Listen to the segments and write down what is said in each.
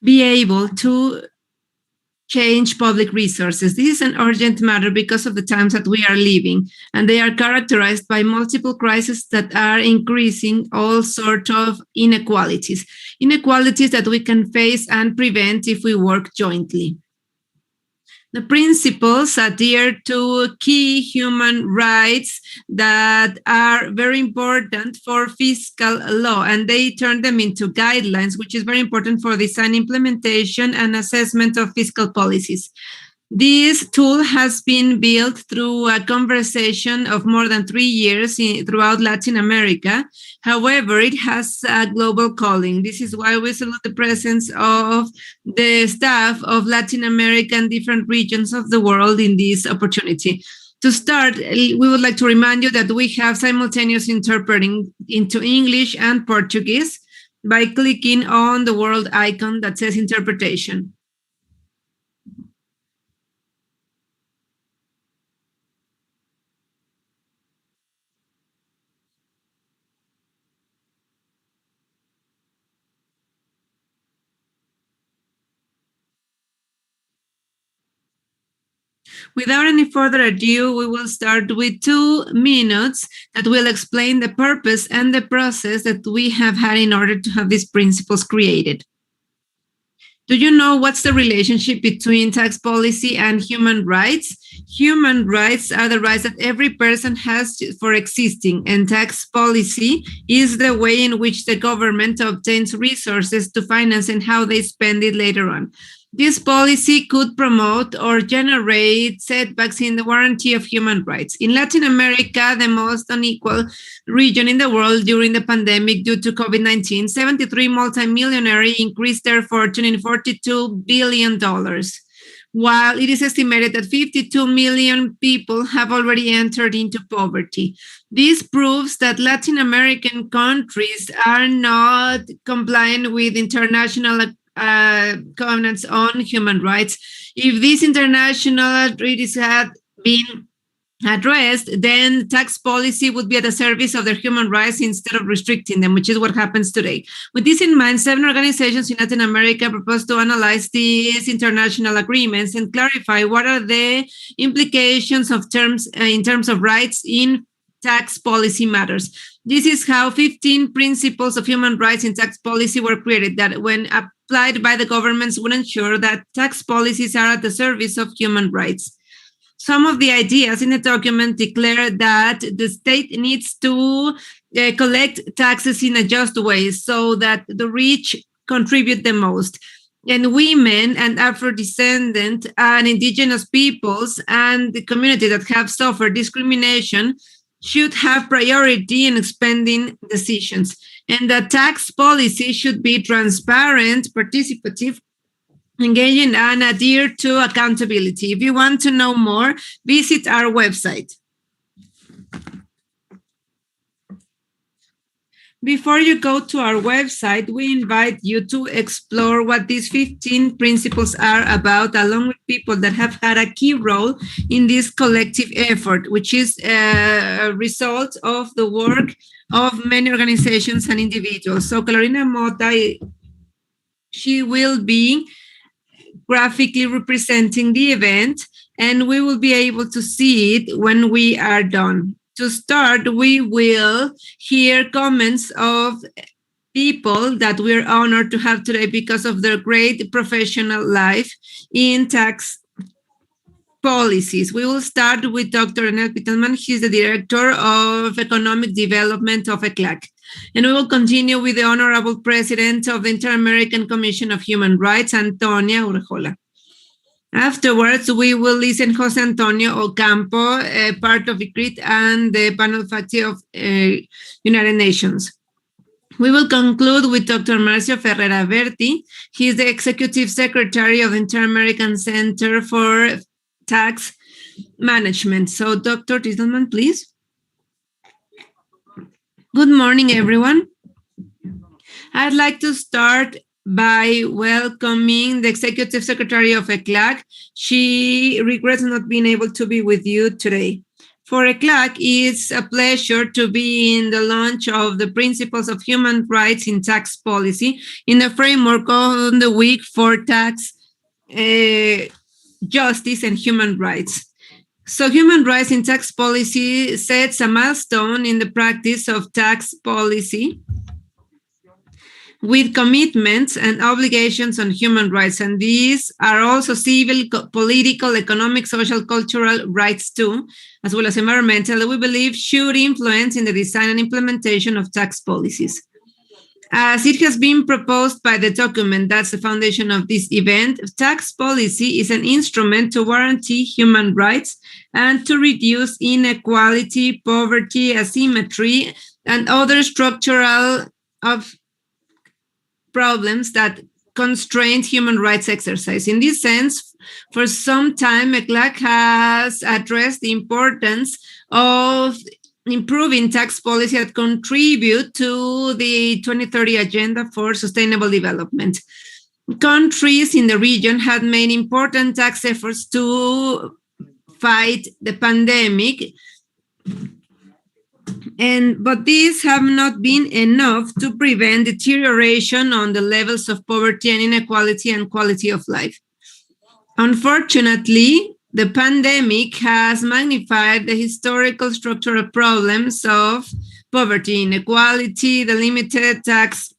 be able to change public resources. This is an urgent matter because of the times that we are living, and they are characterized by multiple crises that are increasing all sorts of inequalities that we can face and prevent if we work jointly. The principles adhere to key human rights that are very important for fiscal law, and they turn them into guidelines, which is very important for design, implementation, and assessment of fiscal policies. This tool has been built through a conversation of more than 3 years throughout Latin America. However, it has a global calling. This is why we salute the presence of the staff of Latin America and different regions of the world in this opportunity. To start, we would like to remind you that we have simultaneous interpreting into English and Portuguese by clicking on the world icon that says interpretation. Without any further ado, we will start with 2 minutes that will explain the purpose and the process that we have had in order to have these principles created. Do you know what's the relationship between tax policy and human rights? Human rights are the rights that every person has for existing, and tax policy is the way in which the government obtains resources to finance and how they spend it later on. This policy could promote or generate setbacks in the warranty of human rights. In Latin America, the most unequal region in the world during the pandemic due to COVID-19, 73 multimillionaires increased their fortune in $42 billion, while it is estimated that 52 million people have already entered into poverty. This proves that Latin American countries are not compliant with international covenants on human rights. If these international treaties had been addressed, then tax policy would be at the service of their human rights instead of restricting them, which is what happens today. With this in mind, 7 organizations in Latin America propose to analyze these international agreements and clarify what are the implications of terms in terms of rights in tax policy matters. This is how 15 principles of human rights in tax policy were created, that when applied by the governments would ensure that tax policies are at the service of human rights. Some of the ideas in the document declare that the state needs to collect taxes in a just way so that the rich contribute the most. And women and Afro-descendant and indigenous peoples and the community that have suffered discrimination should have priority in spending decisions. And the tax policy should be transparent, participative, engaging, and adhere to accountability. If you want to know more, visit our website. Before you go to our website, we invite you to explore what these 15 principles are about, along with people that have had a key role in this collective effort, which is a result of the work of many organizations and individuals. So Carolina Mota, she will be graphically representing the event, and we will be able to see it when we are done. To start, we will hear comments of people that we're honored to have today because of their great professional life in tax policies. We will start with Dr. Enel Pittelman. He's the Director of Economic Development of ECLAC. And we will continue with the Honorable President of the Inter-American Commission of Human Rights, Antonia Urjola. Afterwards, we will listen to José Antonio Ocampo, part of ICRIT and the panel faculty of United Nations. We will conclude with Dr. Mauricio Ferreira Verdi. He is the Executive Secretary of the Inter-American Center for Tax Management. So, Dr. Pittelman, please. Good morning, everyone. I'd like to start by welcoming the Executive Secretary of ECLAC. She regrets not being able to be with you today. For ECLAC, it's a pleasure to be in the launch of the Principles of Human Rights in Tax Policy in the framework of the Week for Tax Justice and Human Rights. So human rights in tax policy sets a milestone in the practice of tax policy with commitments and obligations on human rights. And these are also civil, political, economic, social, cultural rights too, as well as environmental, that we believe should influence in the design and implementation of tax policies. As it has been proposed by the document, that's the foundation of this event, tax policy is an instrument to guarantee human rights and to reduce inequality, poverty, asymmetry, and other structural problems that constrain human rights exercise. In this sense, for some time, ECLAC has addressed the importance of improving tax policy that contribute to the 2030 Agenda for Sustainable Development. Countries in the region had made important tax efforts to fight the pandemic, but these have not been enough to prevent deterioration on the levels of poverty and inequality and quality of life. Unfortunately, the pandemic has magnified the historical structural problems of poverty, inequality, the limited tax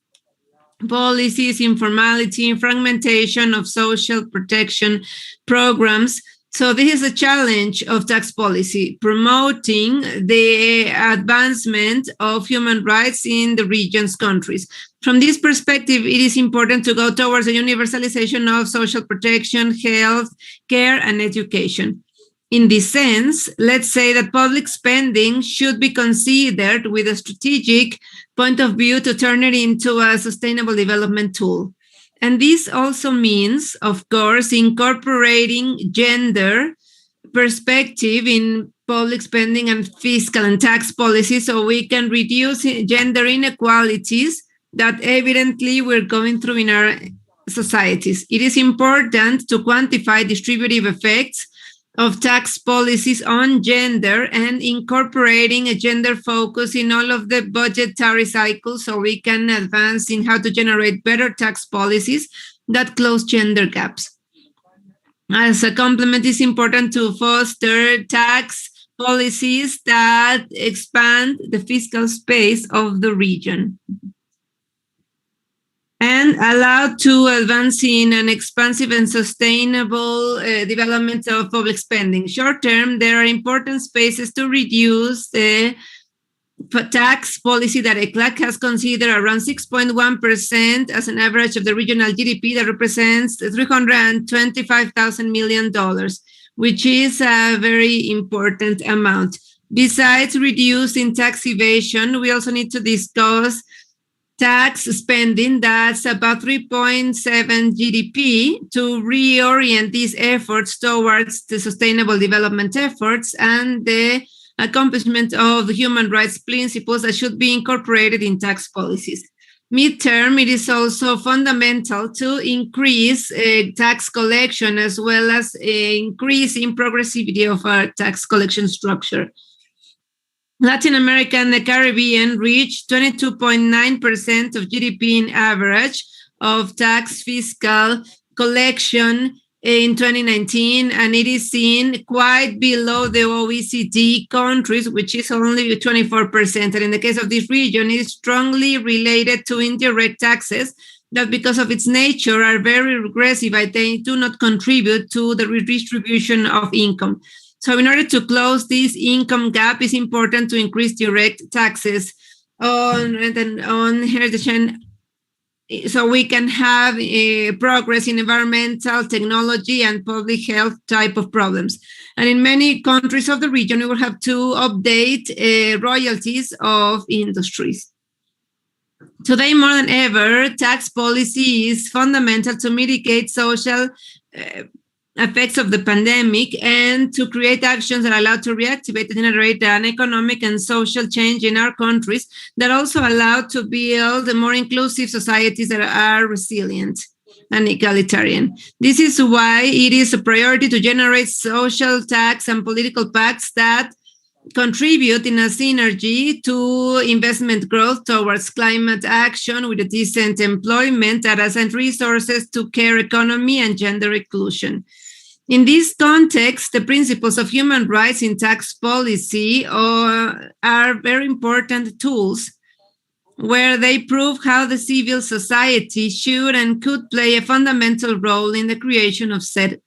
policies, informality, fragmentation of social protection programs. So this is a challenge of tax policy, promoting the advancement of human rights in the region's countries. From this perspective, it is important to go towards the universalization of social protection, health, care, and education. In this sense, let's say that public spending should be considered with a strategic point of view to turn it into a sustainable development tool. And this also means, of course, incorporating gender perspective in public spending and fiscal and tax policy so we can reduce gender inequalities that evidently we're going through in our societies. It is important to quantify distributive effects of tax policies on gender and incorporating a gender focus in all of the budgetary cycles so we can advance in how to generate better tax policies that close gender gaps. As a complement, it's important to foster tax policies that expand the fiscal space of the region and allow to advance in an expansive and sustainable development of public spending. Short term, there are important spaces to reduce the tax policy that ECLAC has considered around 6.1% as an average of the regional GDP that represents $325,000 million, which is a very important amount. Besides reducing tax evasion, we also need to discuss tax spending that's about 3.7 GDP to reorient these efforts towards the sustainable development efforts and the accomplishment of the human rights principles that should be incorporated in tax policies. Midterm, it is also fundamental to increase tax collection as well as increase in progressivity of our tax collection structure. Latin America and the Caribbean reached 22.9% of GDP in average of tax fiscal collection in 2019, and it is seen quite below the OECD countries, which is only 24%. And in the case of this region, it is strongly related to indirect taxes that because of its nature are very regressive and they do not contribute to the redistribution of income. So in order to close this income gap, it's important to increase direct taxes on heritage and so we can have progress in environmental, technology, and public health type of problems. And in many countries of the region, we will have to update royalties of industries. Today, more than ever, tax policy is fundamental to mitigate social effects of the pandemic and to create actions that allow to reactivate and generate an economic and social change in our countries that also allow to build more inclusive societies that are resilient and egalitarian. This is why it is a priority to generate social tax and political pacts that contribute in a synergy to investment growth towards climate action with a decent employment, data and resources to care economy and gender inclusion. In this context, the principles of human rights in tax policy are very important tools where they prove how the civil society should and could play a fundamental role in the creation of said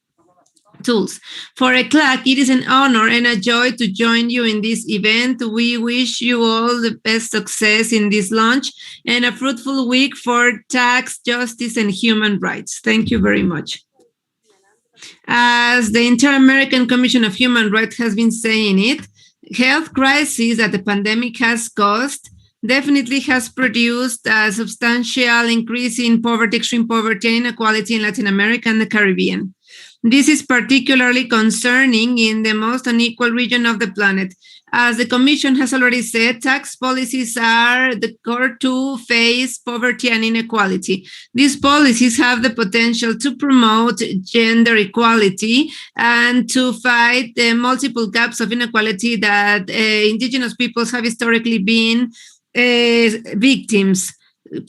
tools. For ECLAC, it is an honor and a joy to join you in this event. We wish you all the best success in this launch and a fruitful week for tax, justice, and human rights. Thank you very much. As the Inter-American Commission of Human Rights has been saying it, health crisis that the pandemic has caused definitely has produced a substantial increase in poverty, extreme poverty, and inequality in Latin America and the Caribbean. This is particularly concerning in the most unequal region of the planet. As the Commission has already said, tax policies are the core to face poverty and inequality. These policies have the potential to promote gender equality and to fight the multiple gaps of inequality that indigenous peoples have historically been victims.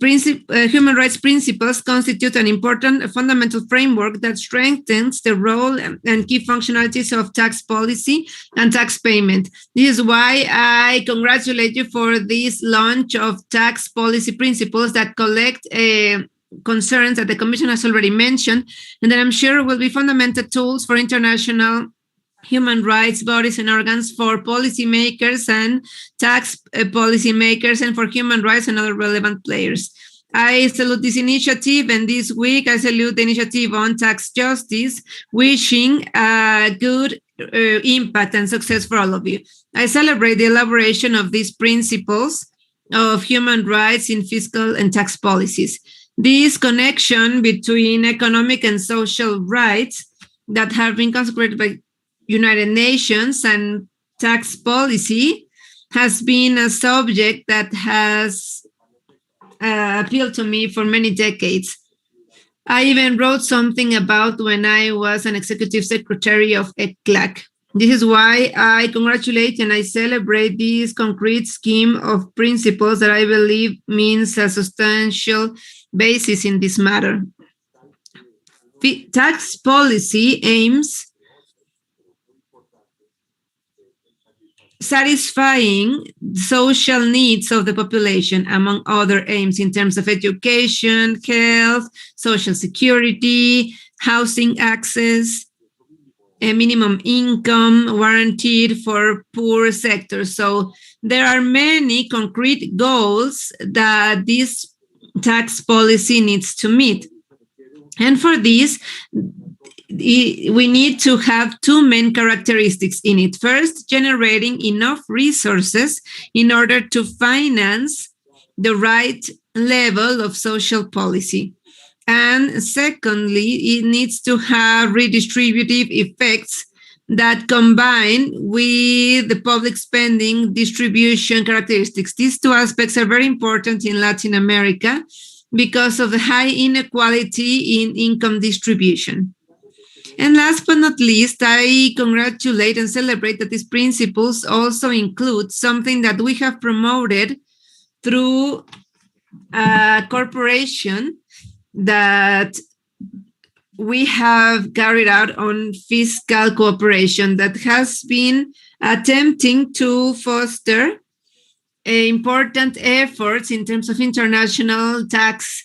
Human rights principles constitute an important fundamental framework that strengthens the role and key functionalities of tax policy and tax payment. This is why I congratulate you for this launch of tax policy principles that collect concerns that the Commission has already mentioned, and that I'm sure will be fundamental tools for international human rights bodies and organs, for policymakers and tax policymakers, and for human rights and other relevant players. I salute this initiative, and this week I salute the initiative on tax justice, wishing a good impact and success for all of you. I celebrate the elaboration of these principles of human rights in fiscal and tax policies. This connection between economic and social rights that have been consecrated by United Nations and tax policy has been a subject that has appealed to me for many decades. I even wrote something about when I was an executive secretary of ECLAC. This is why I congratulate and I celebrate this concrete scheme of principles that I believe means a substantial basis in this matter. Tax policy aims satisfying social needs of the population, among other aims in terms of education, health, social security, housing access, a minimum income guaranteed for poor sectors. So there are many concrete goals that this tax policy needs to meet. And for this, we need to have two main characteristics in it. First, generating enough resources in order to finance the right level of social policy. And secondly, it needs to have redistributive effects that combine with the public spending distribution characteristics. These two aspects are very important in Latin America because of the high inequality in income distribution. And last but not least, I congratulate and celebrate that these principles also include something that we have promoted through a corporation that we have carried out on fiscal cooperation that has been attempting to foster important efforts in terms of international tax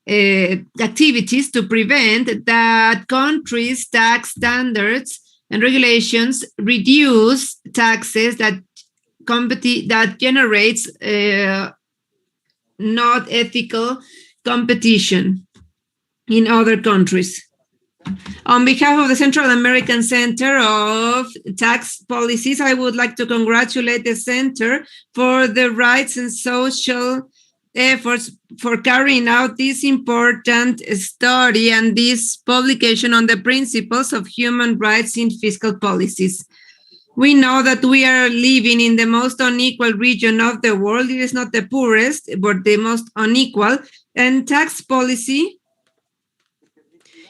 activities to prevent that countries' tax standards and regulations reduce taxes that generates not ethical competition in other countries. On behalf of the Central American Center of Tax Policies, I would like to congratulate the Center for the Rights and Social efforts for carrying out this important study and this publication on the principles of human rights in fiscal policies. We know that we are living in the most unequal region of the world. It is not the poorest, but the most unequal. And tax policy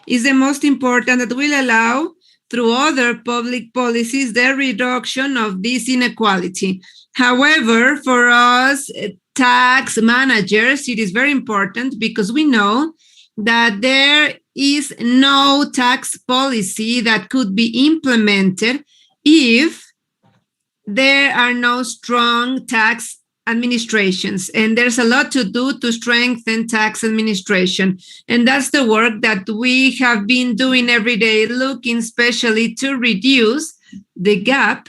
is the most important that will allow through other public policies the reduction of this inequality. However, for us tax managers, it is very important because we know that there is no tax policy that could be implemented if there are no strong tax administrations. And there's a lot to do to strengthen tax administration. And that's the work that we have been doing every day, looking especially to reduce the gap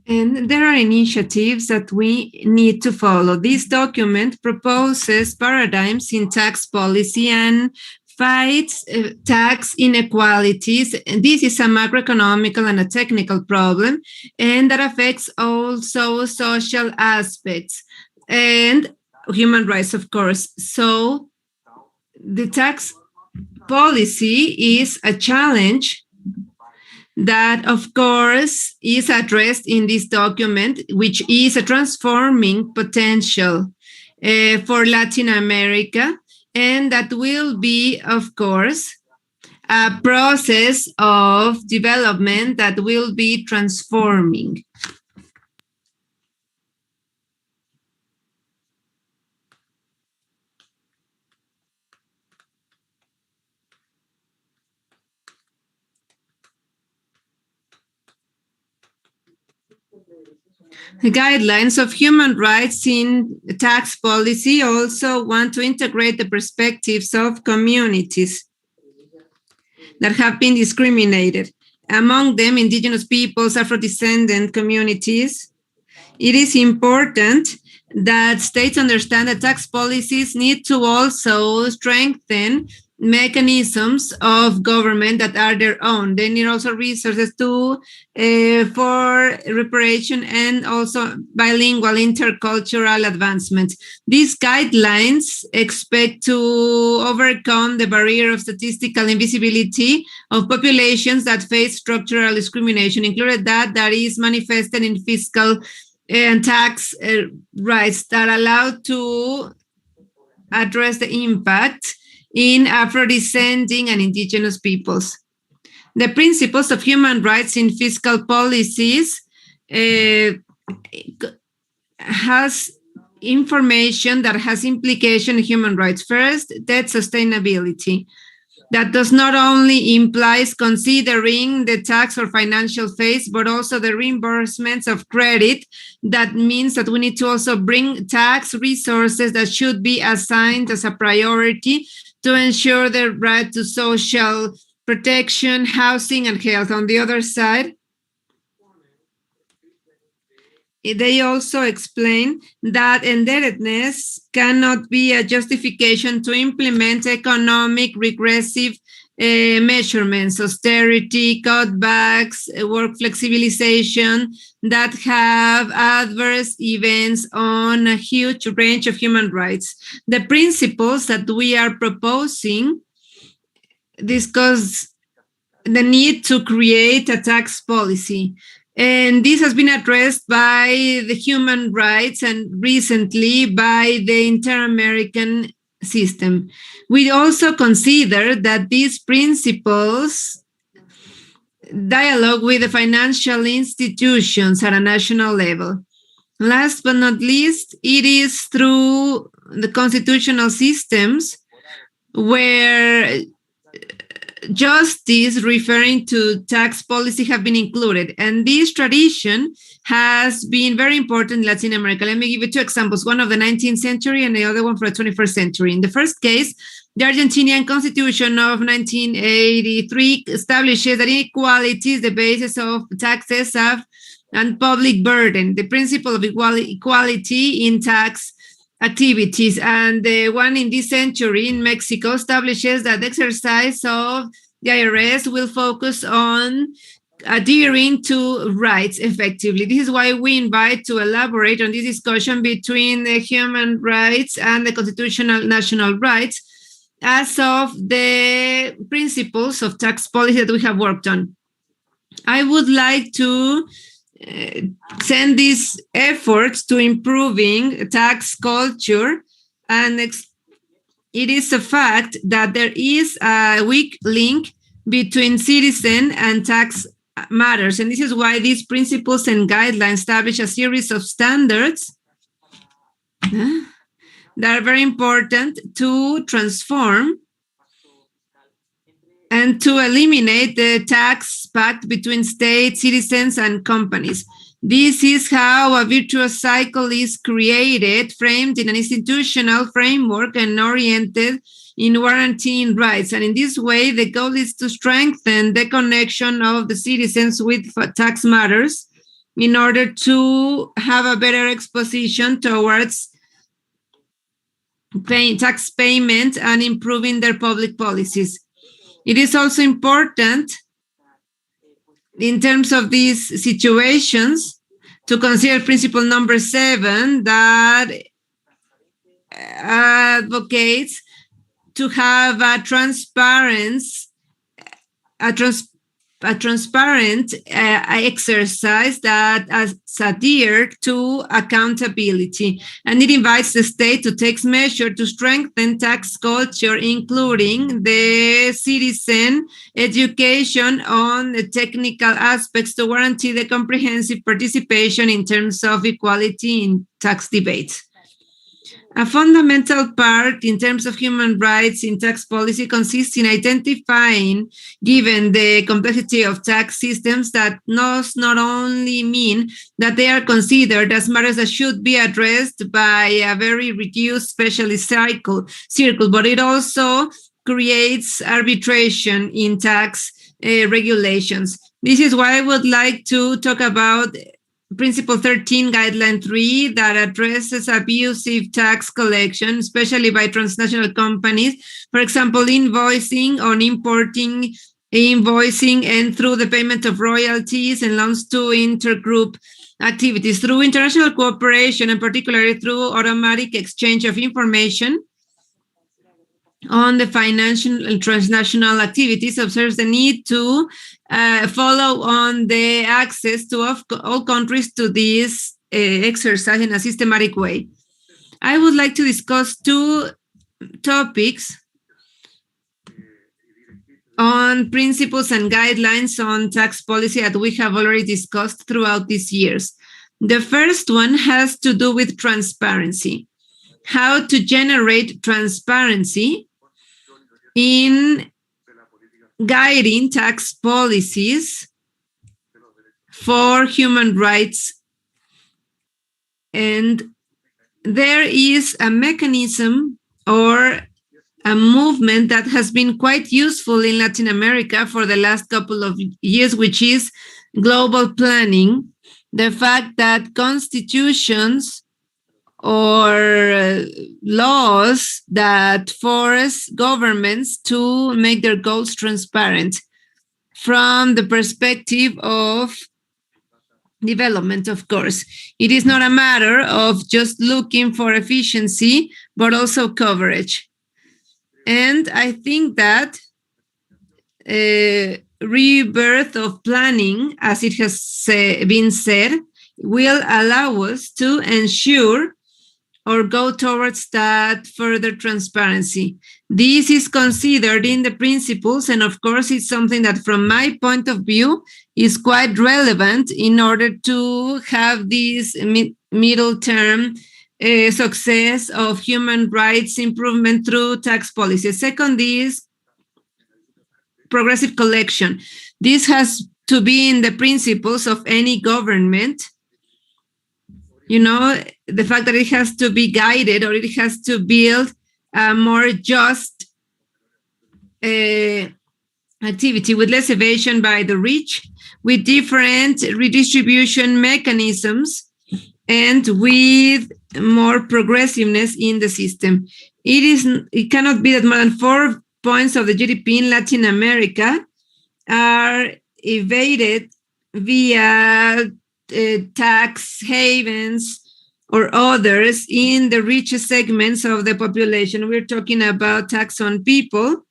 and there are initiatives that we need to follow. This document proposes paradigms in tax policy and fights tax inequalities. This is a macroeconomical and a technical problem, and that affects also social aspects and human rights, of course. So the tax policy is a challenge that, of course, is addressed in this document, which is a transforming potential for Latin America, and that will be, of course, a process of development that will be transforming. The guidelines of human rights in tax policy also want to integrate the perspectives of communities that have been discriminated. Among them, indigenous peoples, Afro-descendant communities. It is important that states understand that tax policies need to also strengthen mechanisms of government that are their own. They need also resources for reparation and also bilingual intercultural advancement. These guidelines expect to overcome the barrier of statistical invisibility of populations that face structural discrimination, included that is manifested in fiscal and tax rights that allow to address the impact in Afro-descending and indigenous peoples. The principles of human rights in fiscal policies has information that has implication in human rights. First, debt sustainability. That does not only implies considering the tax or financial phase, but also the reimbursements of credit. That means that we need to also bring tax resources that should be assigned as a priority to ensure the right to social protection, housing, and health. On the other side, they also explain that indebtedness cannot be a justification to implement economic regressive measurements, austerity, cutbacks, work flexibilization that have adverse events on a huge range of human rights. The principles that we are proposing discuss the need to create a tax policy. And this has been addressed by the human rights and recently by the Inter-American system. We also consider that these principles dialogue with the financial institutions at a national level. Last but not least, it is through the constitutional systems where justice referring to tax policy have been included. And this tradition has been very important in Latin America. Let me give you two examples, one of the 19th century and the other one for the 21st century. In the first case, the Argentinian Constitution of 1983 establishes that inequality is the basis of taxes and public burden, the principle of equality in tax activities. And the one in this century in Mexico establishes that the exercise of the IRS will focus on adhering to rights effectively. This is why we invite to elaborate on this discussion between the human rights and the constitutional national rights as of the principles of tax policy that we have worked on. I would like to send these efforts to improving tax culture, and it is a fact that there is a weak link between citizen and tax matters, and this is why these principles and guidelines establish a series of standards that are very important to transform and to eliminate the tax pact between state, citizens, and companies. This is how a virtuous cycle is created, framed in an institutional framework and oriented in guaranteeing rights. And in this way, the goal is to strengthen the connection of the citizens with tax matters in order to have a better exposition towards tax payment and improving their public policies. It is also important in terms of these situations to consider principle number 7 that advocates to have a transparent exercise that adheres to accountability, and it invites the state to take measures to strengthen tax culture, including the citizen education on the technical aspects to guarantee the comprehensive participation in terms of equality in tax debates. A fundamental part in terms of human rights in tax policy consists in identifying, given the complexity of tax systems, that does not only mean that they are considered as matters that should be addressed by a very reduced specialist circle, but it also creates arbitration in tax regulations. This is why I would like to talk about Principle 13, Guideline 3, that addresses abusive tax collection, especially by transnational companies. For example, invoicing on importing, invoicing, and through the payment of royalties and loans to intergroup activities. Through international cooperation, and particularly through automatic exchange of information on the financial and transnational activities, observes the need to follow on the access to all countries to this exercise in a systematic way. I would like to discuss two topics on principles and guidelines on tax policy that we have already discussed throughout these years. The first one has to do with transparency, how to generate transparency in guiding tax policies for human rights. And there is a mechanism or a movement that has been quite useful in Latin America for the last couple of years, which is global planning. The fact that constitutions or laws that force governments to make their goals transparent from the perspective of development, of course. It is not a matter of just looking for efficiency, but also coverage. And I think that rebirth of planning, as it has been said, will allow us to ensure or go towards that further transparency. This is considered in the principles, and of course, it's something that from my point of view is quite relevant in order to have this middle term success of human rights improvement through tax policy. Second is progressive collection. This has to be in the principles of any government. You know, the fact that it has to be guided or it has to build a more just activity with less evasion by the rich, with different redistribution mechanisms, and with more progressiveness in the system. It cannot be that more than 4 points of the GDP in Latin America are evaded via tax havens or others in the richest segments of the population. We're talking about tax on people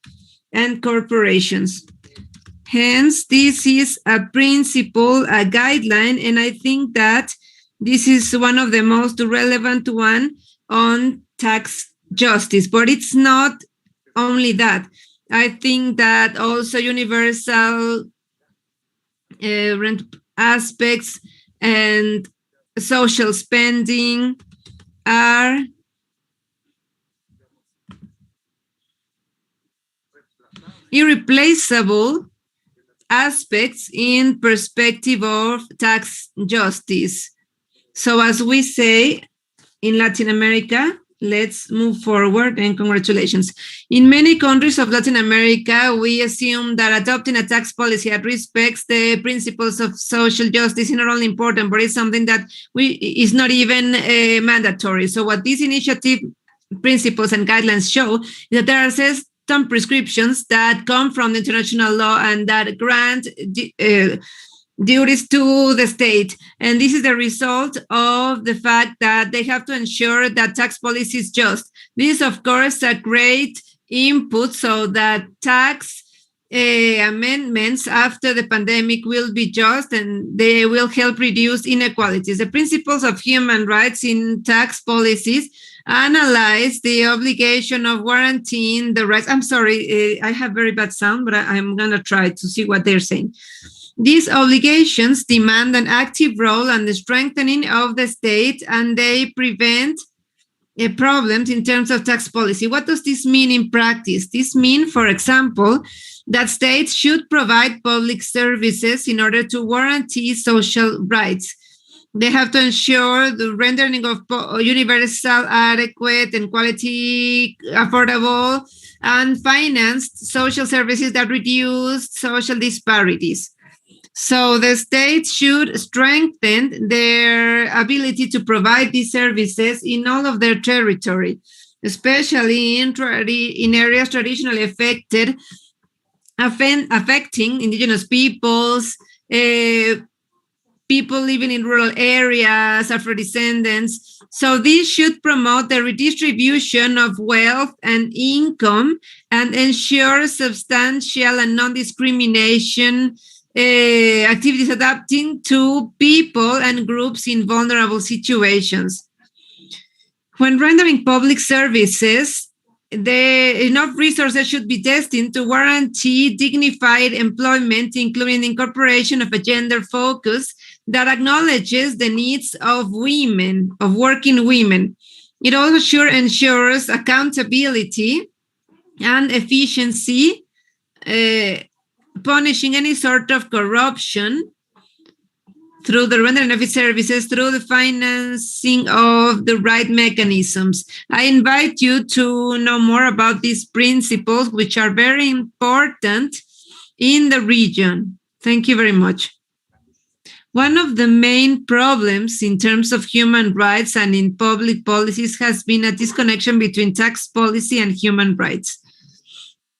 and corporations. Hence, this is a principle, a guideline, and I think that this is one of the most relevant one on tax justice. But it's not only that. I think that also universal rent aspects and social spending are irreplaceable aspects in perspective of tax justice. So as we say in Latin America, let's move forward, and congratulations. In many countries of Latin America, we assume that adopting a tax policy that respects the principles of social justice is not only important, but it's something that is not even mandatory. So what these initiative principles and guidelines show is that there are some prescriptions that come from the international law and that grant duties to the state. And this is the result of the fact that they have to ensure that tax policy is just. This is, of course, a great input so that tax amendments after the pandemic will be just and they will help reduce inequalities. The principles of human rights in tax policies analyze the obligation of guaranteeing the rights. I'm sorry, I have very bad sound, but I'm going to try to see what they're saying. These obligations demand an active role and the strengthening of the state, and they prevent problems in terms of tax policy. What does this mean in practice? This means, for example, that states should provide public services in order to guarantee social rights. They have to ensure the rendering of universal, adequate, and quality, affordable, and financed social services that reduce social disparities. So the state should strengthen their ability to provide these services in all of their territory, especially in areas traditionally affecting indigenous peoples, people living in rural areas, Afro-descendants. So this should promote the redistribution of wealth and income and ensure substantial and non-discrimination activities adapting to people and groups in vulnerable situations. When rendering public services, enough resources should be destined to guarantee dignified employment, including the incorporation of a gender focus that acknowledges the needs of women, of working women. It also ensures accountability and efficiency, punishing any sort of corruption through the rendering of its services, through the financing of the right mechanisms. I invite you to know more about these principles, which are very important in the region. Thank you very much. One of the main problems in terms of human rights and in public policies has been a disconnection between tax policy and human rights.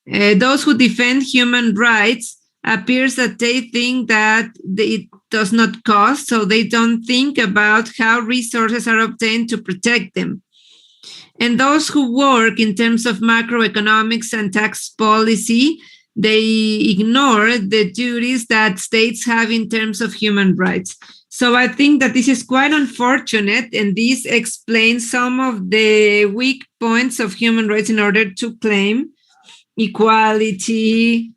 Those who defend human rights appears that they think that it does not cost, so they don't think about how resources are obtained to protect them. And those who work in terms of macroeconomics and tax policy, they ignore the duties that states have in terms of human rights. So I think that this is quite unfortunate, and this explains some of the weak points of human rights in order to claim equality,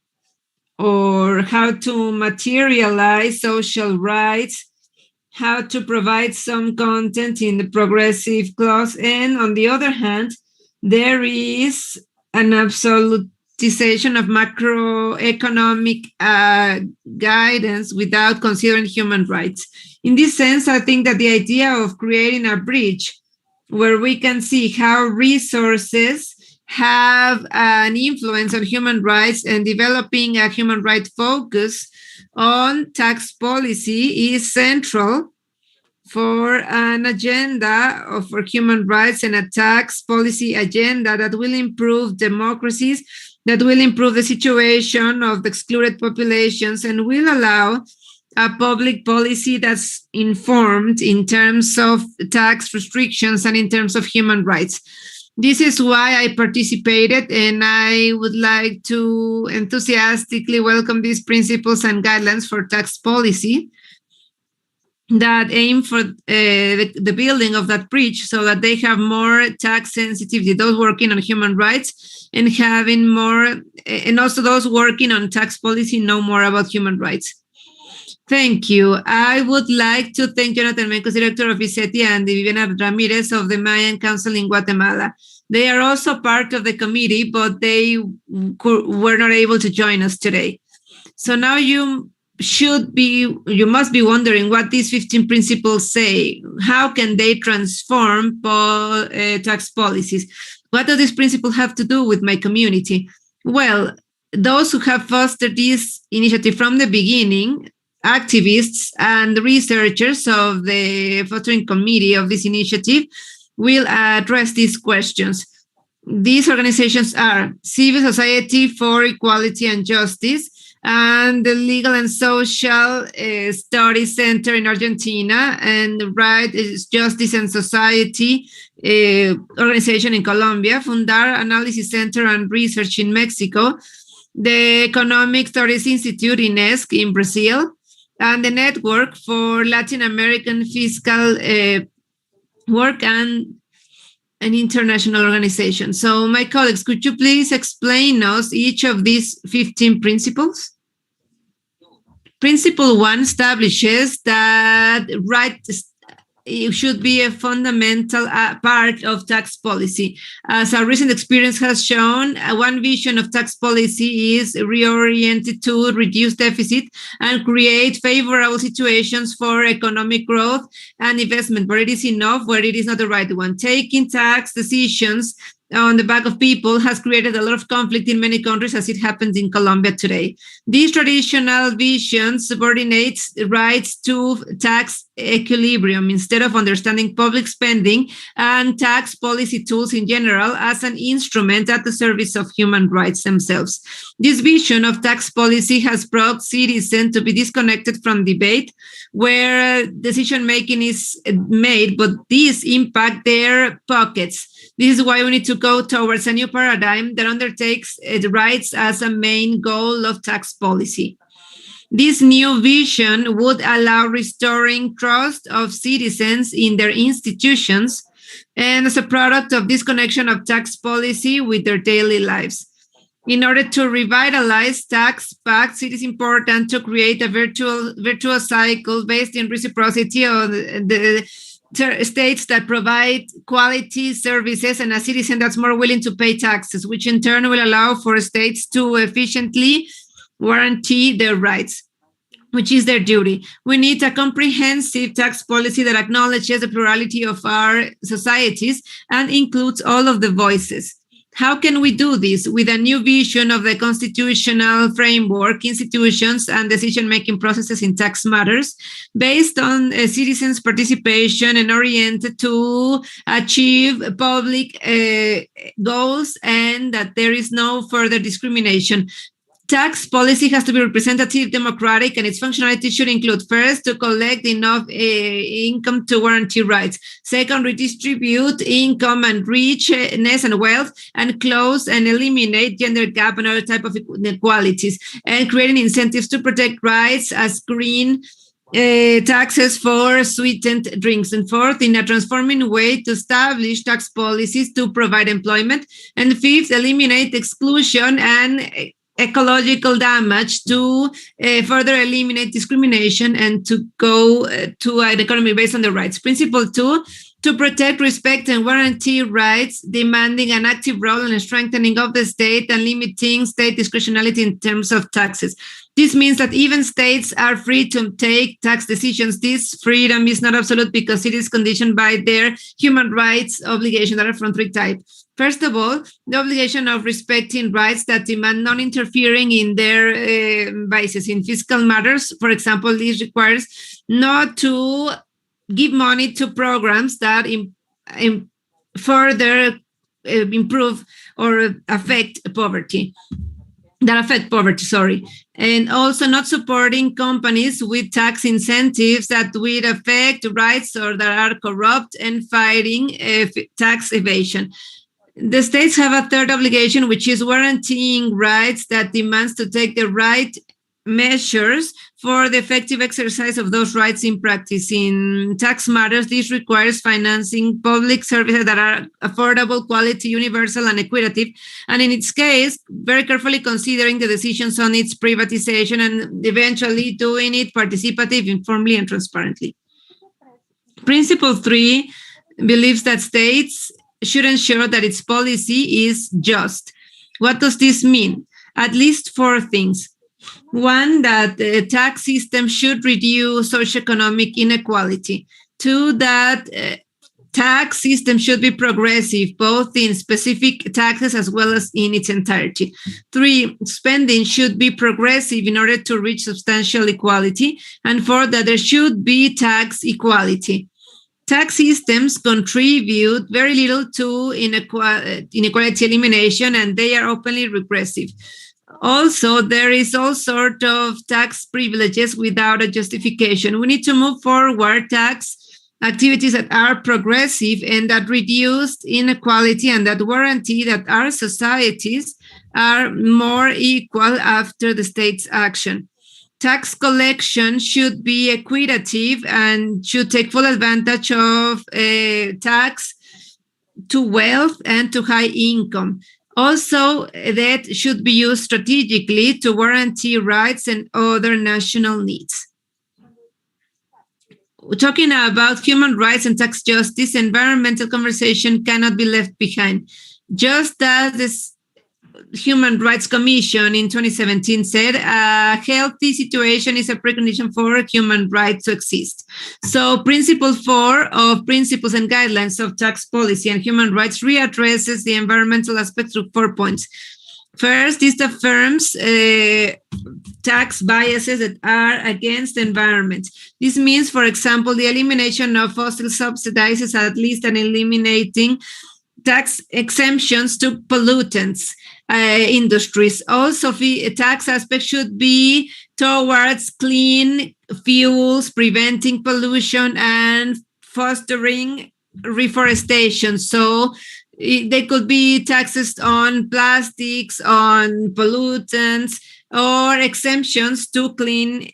or how to materialize social rights, how to provide some content in the progressive clause. And on the other hand, there is an absolutization of macroeconomic guidance without considering human rights. In this sense, I think that the idea of creating a bridge where we can see how resources have an influence on human rights and developing a human right focus on tax policy is central for an agenda for human rights and a tax policy agenda that will improve democracies, that will improve the situation of the excluded populations, and will allow a public policy that's informed in terms of tax restrictions and in terms of human rights. This is why I participated, and I would like to enthusiastically welcome these principles and guidelines for tax policy that aim for the building of that bridge so that they have more tax sensitivity, those working on human rights, and having more, and also those working on tax policy know more about human rights. Thank you. I would like to thank Jonathan Mencos, Director of ICETI, and Viviana Ramirez of the Mayan Council in Guatemala. They are also part of the committee, but they were not able to join us today. So now you must be wondering what these 15 principles say. How can they transform tax policies? What do these principles have to do with my community? Well, those who have fostered this initiative from the beginning, activists and researchers of the fostering committee of this initiative, will address these questions. These organizations are Civil Society for Equality and Justice and the Legal and Social Studies Center in Argentina, and Right, Justice and Society organization in Colombia, Fundar Analysis Center and Research in Mexico, the Economic Studies Institute, INESC, in Brazil, and the Network for Latin American Fiscal Work and an international organization. So my colleagues, could you please explain us each of these 15 principles? Principle 1 establishes that it should be a fundamental part of tax policy. As our recent experience has shown, one vision of tax policy is reoriented to reduce deficit and create favorable situations for economic growth and investment, where it is enough, where it is not the right one. Taking tax decisions on the back of people has created a lot of conflict in many countries, as it happens in Colombia today. This traditional vision subordinates rights to tax equilibrium instead of understanding public spending and tax policy tools in general as an instrument at the service of human rights themselves. This vision of tax policy has brought citizens to be disconnected from debate where decision making is made, but these impact their pockets. This is why we need to go towards a new paradigm that undertakes rights as a main goal of tax policy. This new vision would allow restoring trust of citizens in their institutions and as a product of this connection of tax policy with their daily lives. In order to revitalize tax pacts, it is important to create a virtuous cycle based in reciprocity of the states that provide quality services and a citizen that's more willing to pay taxes, which in turn will allow for states to efficiently guarantee their rights, which is their duty. We need a comprehensive tax policy that acknowledges the plurality of our societies and includes all of the voices. How can we do this? With a new vision of the constitutional framework, institutions, and decision-making processes in tax matters based on citizens' participation and oriented to achieve public goals and that there is no further discrimination. Tax policy has to be representative, democratic, and its functionality should include, first, to collect enough income to guarantee rights. Second, redistribute income and richness and wealth, and close and eliminate gender gap and other type of inequalities, and creating incentives to protect rights as green taxes for sweetened drinks. And fourth, in a transforming way to establish tax policies to provide employment. And fifth, eliminate exclusion and ecological damage to further eliminate discrimination and to go to an economy based on the rights. Principle 2, to protect, respect, and guarantee rights, demanding an active role in the strengthening of the state and limiting state discretionality in terms of taxes. This means that even states are free to take tax decisions. This freedom is not absolute because it is conditioned by their human rights obligations that are from three types. First of all, the obligation of respecting rights that demand non-interfering in their basis in fiscal matters. For example, this requires not to give money to programs that further improve or affect poverty. And also not supporting companies with tax incentives that would affect rights or that are corrupt, and fighting tax evasion. The states have a third obligation, which is guaranteeing rights that demands to take the right measures for the effective exercise of those rights in practice. In tax matters, this requires financing public services that are affordable, quality, universal, and equitable, and in its case, very carefully considering the decisions on its privatization and eventually doing it participative, informally, and transparently. Principle 3 believes that states should ensure that its policy is just. What does this mean? At least 4 things. 1, that the tax system should reduce socioeconomic inequality. 2, that tax system should be progressive, both in specific taxes as well as in its entirety. 3, spending should be progressive in order to reach substantial equality. And 4, that there should be tax equality. Tax systems contribute very little to inequality elimination, and they are openly regressive. Also, there is all sort of tax privileges without a justification. We need to move forward tax activities that are progressive and that reduce inequality and that guarantee that our societies are more equal after the state's action. Tax collection should be equitative and should take full advantage of tax to wealth and to high income. Also, that should be used strategically to guarantee rights and other national needs. Talking about human rights and tax justice, environmental conversation cannot be left behind. Just as this Human Rights Commission in 2017 said, a healthy situation is a precondition for human rights to exist. So Principle 4 of Principles and Guidelines of Tax Policy and Human Rights readdresses the environmental aspect through 4 points. First, it affirms tax biases that are against the environment. This means, for example, the elimination of fossil subsidies, at least, and eliminating tax exemptions to pollutants industries. Also, the tax aspect should be towards clean fuels, preventing pollution, and fostering reforestation. So they could be taxes on plastics, on pollutants, or exemptions to clean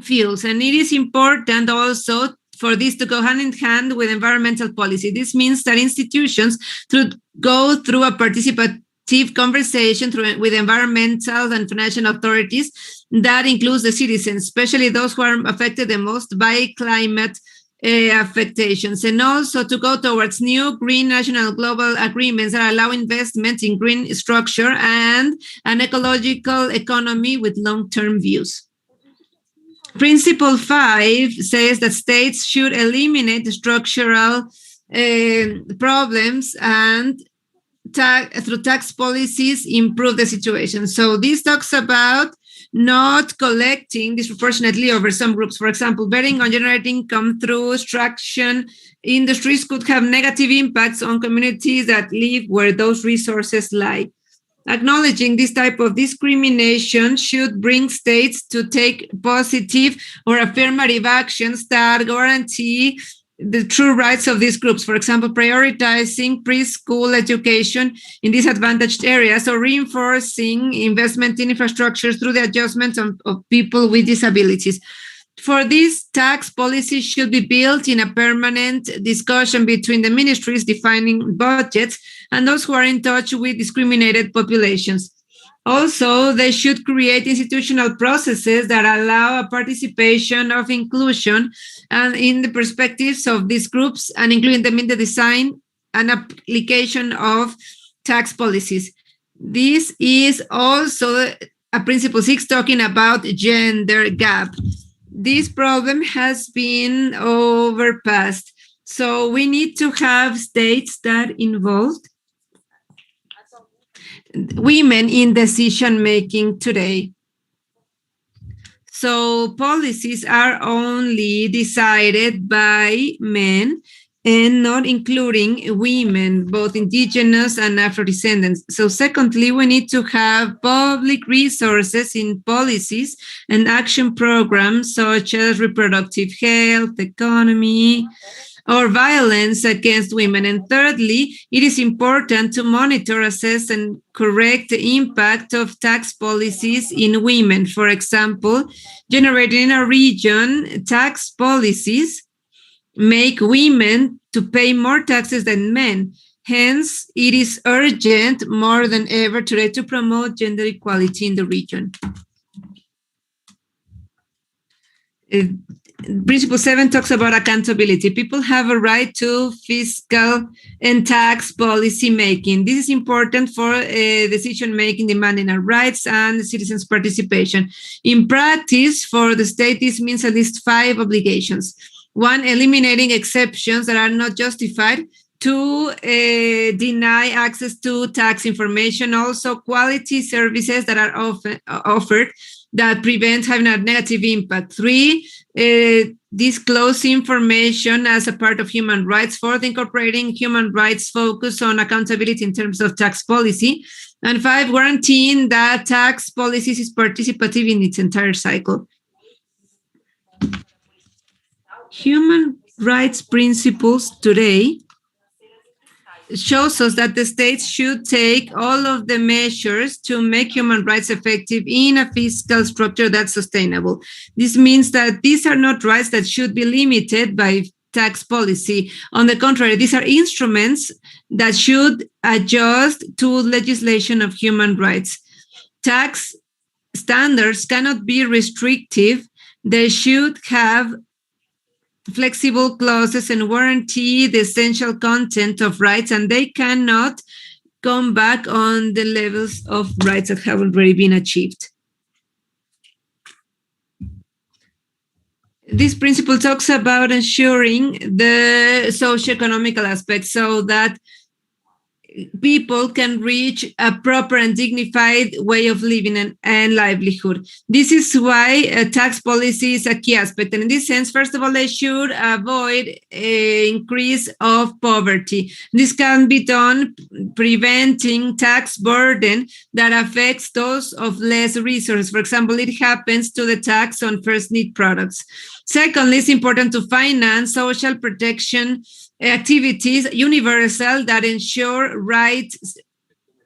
fuels. And it is important also for this to go hand in hand with environmental policy. This means that institutions should go through a participative conversation with environmental and financial authorities that includes the citizens, especially those who are affected the most by climate affectations, and also to go towards new green national global agreements that allow investment in green structure and an ecological economy with long-term views. Principle 5 says that states should eliminate structural problems and through tax policies improve the situation. So this talks about not collecting disproportionately over some groups. For example, betting on generating income through extraction industries could have negative impacts on communities that live where those resources lie. Acknowledging this type of discrimination should bring states to take positive or affirmative actions that guarantee the true rights of these groups. For example, prioritizing preschool education in disadvantaged areas or reinforcing investment in infrastructures through the adjustment of people with disabilities. For this, tax policy should be built in a permanent discussion between the ministries defining budgets and those who are in touch with discriminated populations. Also, they should create institutional processes that allow a participation of inclusion and in the perspectives of these groups, and including them in the design and application of tax policies. This is also a Principle 6 talking about gender gap. This problem has been overpassed. So we need to have states that involve women in decision making today. So policies are only decided by men and not including women, both indigenous and Afro-descendants. So secondly, we need to have public resources in policies and action programs such as reproductive health, economy, or violence against women. And thirdly, it is important to monitor, assess, and correct the impact of tax policies in women. For example, generating in a region tax policies make women to pay more taxes than men. Hence, it is urgent more than ever today to promote gender equality in the region. Principle 7 talks about accountability. People have a right to fiscal and tax policy making. This is important for decision making, demanding our rights and citizens' participation. In practice, for the state, this means at least 5 obligations. 1, eliminating exceptions that are not justified. 2, deny access to tax information. Also, quality services that are offered that prevent having a negative impact. 3, disclose information as a part of human rights. 4, incorporating human rights focus on accountability in terms of tax policy. And 5, guaranteeing that tax policies is participative in its entire cycle. Human rights principles today shows us that the states should take all of the measures to make human rights effective in a fiscal structure that's sustainable. This means that these are not rights that should be limited by tax policy. On the contrary, these are instruments that should adjust to legislation of human rights. Tax standards cannot be restrictive. They should have flexible clauses and guarantee the essential content of rights, and they cannot come back on the levels of rights that have already been achieved. this principle talks about ensuring the socioeconomical aspects so that people can reach a proper and dignified way of living and livelihood. This is why tax policy is a key aspect. And in this sense, first of all, they should avoid increase of poverty. This can be done preventing tax burden that affects those of less resources. For example, it happens to the tax on first need products. Secondly, it's important to finance social protection activities universal that ensure rights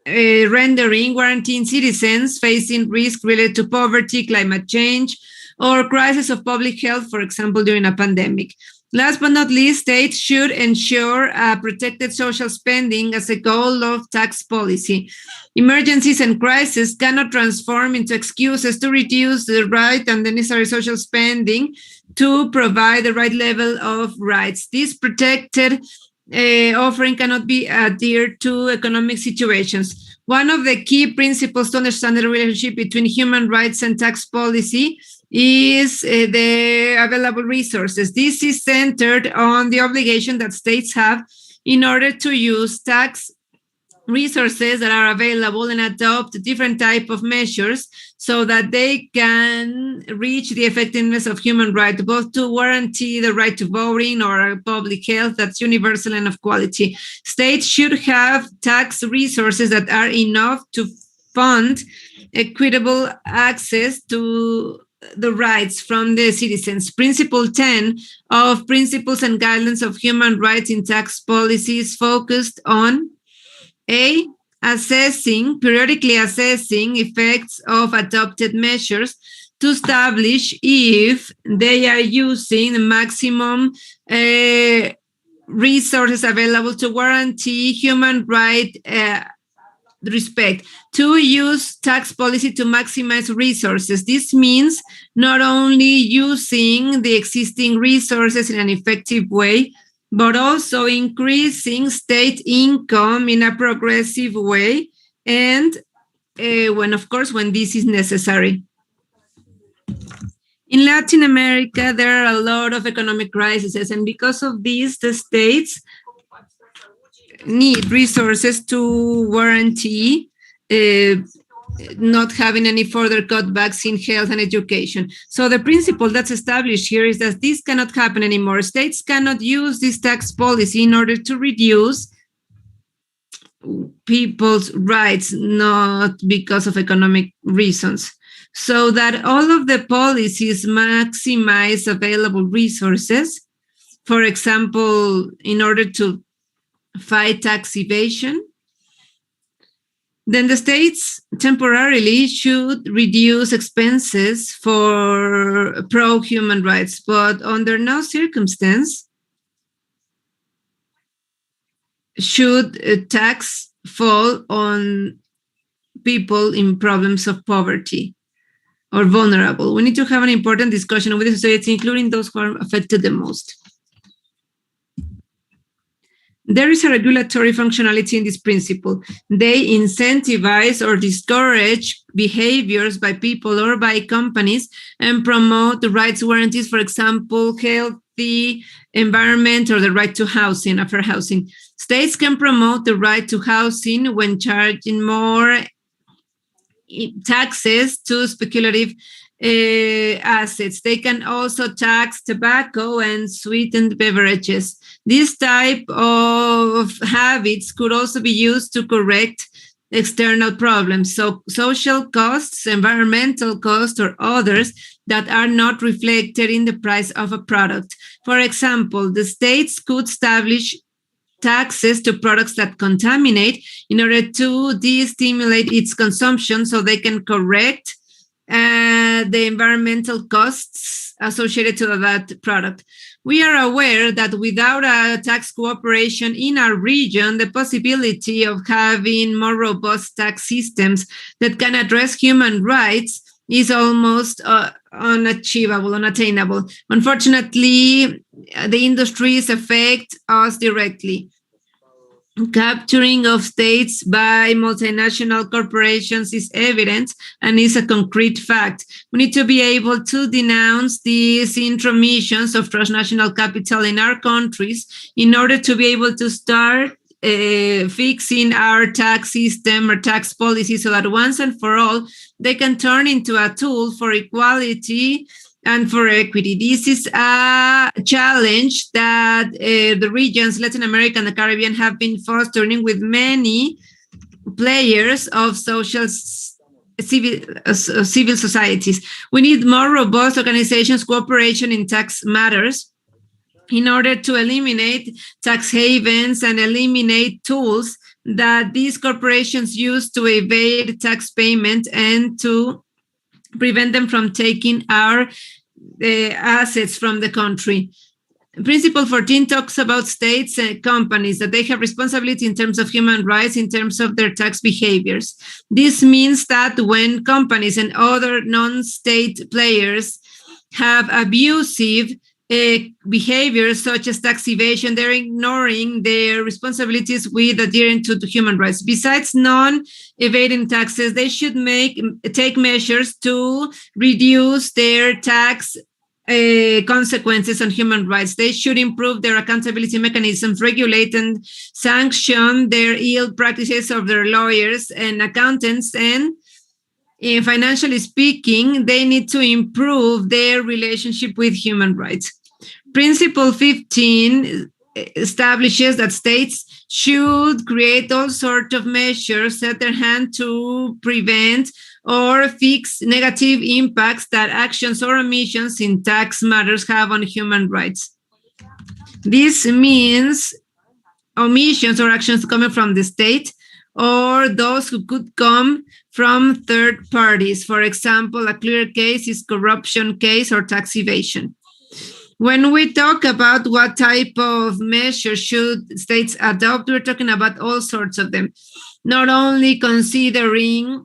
rendering, guaranteeing citizens facing risk related to poverty, climate change, or crisis of public health, for example, during a pandemic. Last but not least, states should ensure protected social spending as a goal of tax policy. Emergencies and crises cannot transform into excuses to reduce the right and the necessary social spending to provide the right level of rights. This protected offering cannot be adhered to economic situations. One of the key principles to understand the relationship between human rights and tax policy is the available resources. This is centered on the obligation that states have in order to use tax resources that are available and adopt different type of measures so that they can reach the effectiveness of human rights, both to guarantee the right to voting or public health that's universal and of quality. States should have tax resources that are enough to fund equitable access to the rights from the citizens. Principle 10 of Principles and Guidelines of Human Rights in Tax Policy is focused on A, periodically assessing effects of adopted measures to establish if they are using the maximum resources available to guarantee human right respect. To use tax policy to maximize resources. This means not only using the existing resources in an effective way, but also increasing state income in a progressive way, and when this is necessary. In Latin America, there are a lot of economic crises, and because of this, the states need resources to guarantee not having any further cutbacks in health and education. So the principle that's established here is that this cannot happen anymore. States cannot use this tax policy in order to reduce people's rights, not because of economic reasons. So that all of the policies maximize available resources, for example, in order to fight tax evasion, then the states temporarily should reduce expenses for pro-human rights, but under no circumstance should tax fall on people in problems of poverty or vulnerable. We need to have an important discussion with the society, including those who are affected the most. There is a regulatory functionality in this principle. They incentivize or discourage behaviors by people or by companies and promote the rights guarantees, for example, healthy environment or the right to housing, fair housing. States can promote the right to housing when charging more taxes to speculative assets. They can also tax tobacco and sweetened beverages. This type of habits could also be used to correct external problems, so social costs, environmental costs, or others that are not reflected in the price of a product. For example, the states could establish taxes to products that contaminate in order to de-stimulate its consumption so they can correct the environmental costs associated to that product. We are aware that without a tax cooperation in our region, the possibility of having more robust tax systems that can address human rights is almost unachievable, unattainable. Unfortunately, the industries affect us directly. capturing of states by multinational corporations is evident and is a concrete fact. We need to be able to denounce these intromissions of transnational capital in our countries in order to be able to start fixing our tax system or tax policy so that once and for all, they can turn into a tool for equality and for equity. This is a challenge that the regions, Latin America and the Caribbean, have been fostering with many players of civil societies. We need more robust organizations, cooperation in tax matters in order to eliminate tax havens and eliminate tools that these corporations use to evade tax payment and to prevent them from taking our assets from the country. Principle 14 talks about states and companies that they have responsibility in terms of human rights, in terms of their tax behaviors. This means that when companies and other non-state players have abusive behaviors such as tax evasion, they're ignoring their responsibilities with adhering to the human rights. Besides non-evading taxes, they should take measures to reduce their tax consequences on human rights. They should improve their accountability mechanisms, regulate and sanction their ill practices of their lawyers and accountants, and financially speaking, they need to improve their relationship with human rights. Principle 15 establishes that states should create all sorts of measures at their hand to prevent or fix negative impacts that actions or omissions in tax matters have on human rights. This means omissions or actions coming from the state or those who could come from third parties. For example, a clear case is corruption case or tax evasion. When we talk about what type of measures should states adopt, we're talking about all sorts of them, not only considering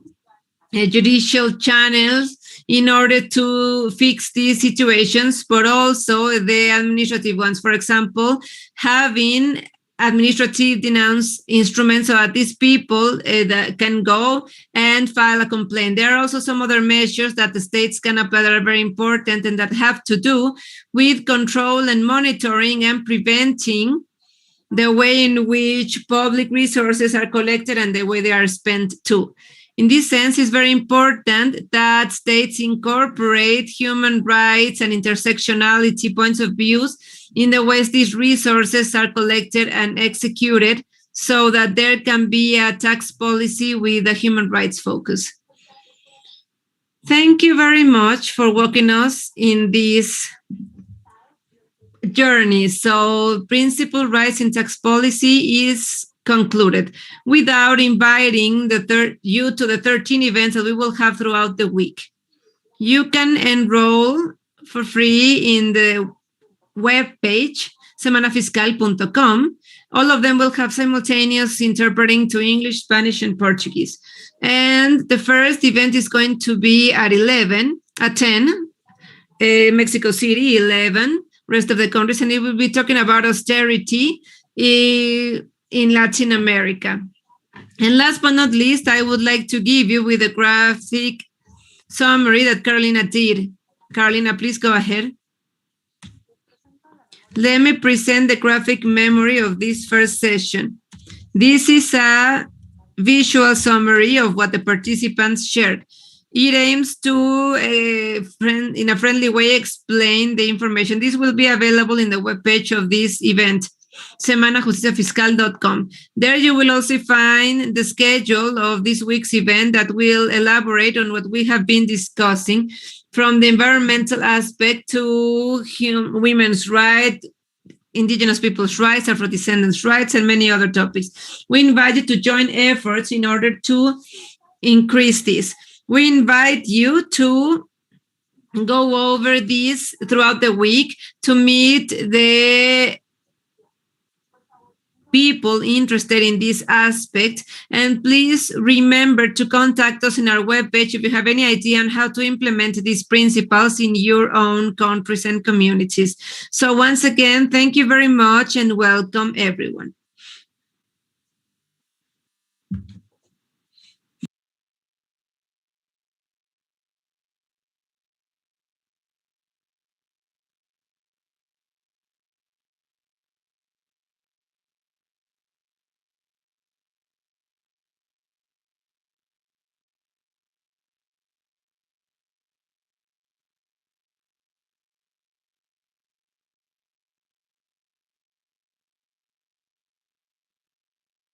judicial channels in order to fix these situations, but also the administrative ones. For example, having administrative denounce instruments so that these people that can go and file a complaint. There are also some other measures that the states can apply that are very important and that have to do with control and monitoring and preventing the way in which public resources are collected and the way they are spent too. In this sense, it's very important that states incorporate human rights and intersectionality points of views in the ways these resources are collected and executed so that there can be a tax policy with a human rights focus. Thank you very much for walking us in this journey. So principal rights in tax policy is concluded without inviting you to the 13 events that we will have throughout the week. You can enroll for free in the web page, semanafiscal.com. All of them will have simultaneous interpreting to English, Spanish, and Portuguese. And the first event is going to be at 10, Mexico City, 11, rest of the countries, and it will be talking about austerity in Latin America. And last but not least, I would like to give you with a graphic summary that Carolina did. Carolina, please go ahead. Let me present the graphic memory of this first session. This is a visual summary of what the participants shared. It aims to, in a friendly way, explain the information. This will be available in the webpage of this event, semanajusticiafiscal.com. There you will also find the schedule of this week's event that will elaborate on what we have been discussing, from the environmental aspect to women's rights, indigenous people's rights, Afro-descendants' rights, and many other topics. We invite you to join efforts in order to increase this. We invite you to go over this throughout the week to meet the people interested in this aspect. And please remember to contact us in our webpage if you have any idea on how to implement these principles in your own countries and communities. So once again, thank you very much and welcome everyone.